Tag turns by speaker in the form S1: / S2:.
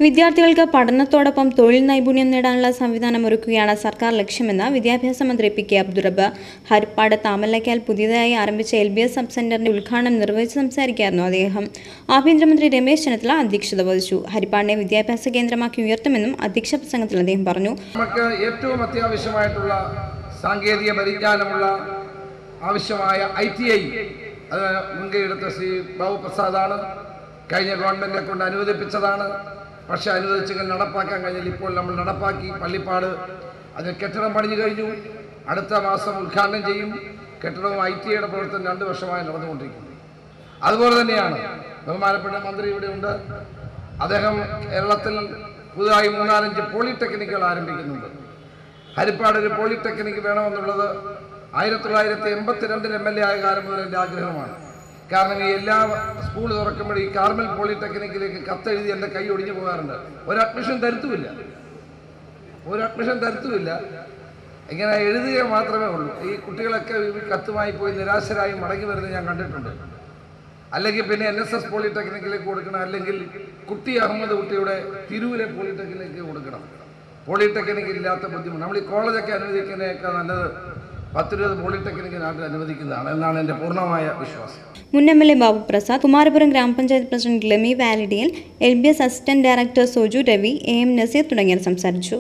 S1: വിദ്യാർത്ഥികൾക്ക് പഠനത്തോടൊപ്പം തൊഴിൽ നൈപുണ്യം നേടാനുള്ള സംവിധാനം ഒരുക്കുകയാണ് സർക്കാർ ലക്ഷ്യമെന്ന് വിദ്യാഭ്യാസ മന്ത്രി പി കെ അബ്ദുൾ റബ്ബ് ഹരിപ്പാട് താമലയ്ക്കൽ പുതിയതായി ആരംഭിച്ച LBS സബ് സെന്ററിന്റെ ഉദ്ഘാടനം നിർവഹിച്ച് സംസാരിക്കുകയായിരുന്നു അദ്ദേഹം. ആഭ്യന്തരമന്ത്രി രമേശ് ചെന്നിത്തല അധ്യക്ഷത വഹിച്ചു. ഹരിപ്പാടിനെ വിദ്യാഭ്യാസ കേന്ദ്രമാക്കി ഉയർത്തുമെന്നും അധ്യക്ഷ പ്രസംഗത്തിൽ അദ്ദേഹം പറഞ്ഞു.
S2: നമുക്ക് ഏറ്റവും അത്യാവശ്യമായിട്ടുള്ള സാങ്കേതിക പരിജ്ഞാനമുള്ള ആവശ്യമായ ITI അത് മുൻകൈയെടുത്ത ശ്രീ ബാബു പ്രസാദാണ്. കഴിഞ്ഞ ഗവൺമെന്റിനെ കൊണ്ട് അനുവദിപ്പിച്ചതാണ്. പക്ഷേ അനുവദിച്ചെങ്കിൽ നടപ്പാക്കാൻ കഴിഞ്ഞാൽ ഇപ്പോൾ നമ്മൾ നടപ്പാക്കി. പള്ളിപ്പാട് അതിന് കെട്ടിടം പണിഞ്ഞു കഴിഞ്ഞു. അടുത്ത മാസം ഉദ്ഘാടനം ചെയ്യും. കെട്ടിടവും ITIയുടെ പ്രവർത്തനം 2 വർഷമായി നടന്നുകൊണ്ടിരിക്കുന്നു. അതുപോലെ തന്നെയാണ് ബഹുമാനപ്പെട്ട മന്ത്രി ഇവിടെ ഉണ്ട്. അദ്ദേഹം കേരളത്തിൽ പുതുതായി 3-5 പോളിടെക്നിക്കുകൾ ആരംഭിക്കുന്നുണ്ട്. ഹരിപ്പാട് ഒരു പോളിടെക്നിക്ക് വേണമെന്നുള്ളത് 1982 MLA ആയ കാലം മുതൽ എൻ്റെ ആഗ്രഹമാണ്. കാരണം ഈ എല്ലാ സ്കൂൾ തുറക്കുമ്പോഴും ഈ കാർമൽ പോളിടെക്നിക്കിലേക്ക് കത്തെഴുതി എൻ്റെ കൈ ഒടിഞ്ഞു പോകാറുണ്ട്. ഒരു അഡ്മിഷൻ തരുത്തുമില്ല. ഇങ്ങനെ എഴുതുക മാത്രമേ ഉള്ളൂ. ഈ കുട്ടികളൊക്കെ കത്തുമായി പോയി നിരാശരായി മടങ്ങി വരുന്നത് ഞാൻ കണ്ടിട്ടുണ്ട്. അല്ലെങ്കിൽ പിന്നെ NSS പോളിടെക്നിക്കിലേക്ക് കൊടുക്കണം, അല്ലെങ്കിൽ കുട്ടി അഹമ്മദ് കുട്ടിയുടെ തിരൂരിലെ പോളിടെക്നിക്കിലേക്ക് കൊടുക്കണം. പോളിടെക്നിക്ക് ഇല്ലാത്ത ബുദ്ധിമുട്ട്. നമ്മൾ ഈ കോളേജൊക്കെ അനുവദിക്കുന്നതിനേക്കാൾ നല്ലത് 10-20 പോളിടെക്നിക്ക് നാട്ടിൽ അനുവദിക്കുന്നതാണ് എന്നാണ് എൻ്റെ പൂർണ്ണമായ വിശ്വാസം.
S1: മുൻ MLA ബാബു പ്രസാദ്, കുമാരപുരം ഗ്രാമപഞ്ചായത്ത് president Lemi Validiyal, LBS assistant director Soju Ravi, AM Naseer തുടങ്ങിയവർ സംസാരിച്ചു.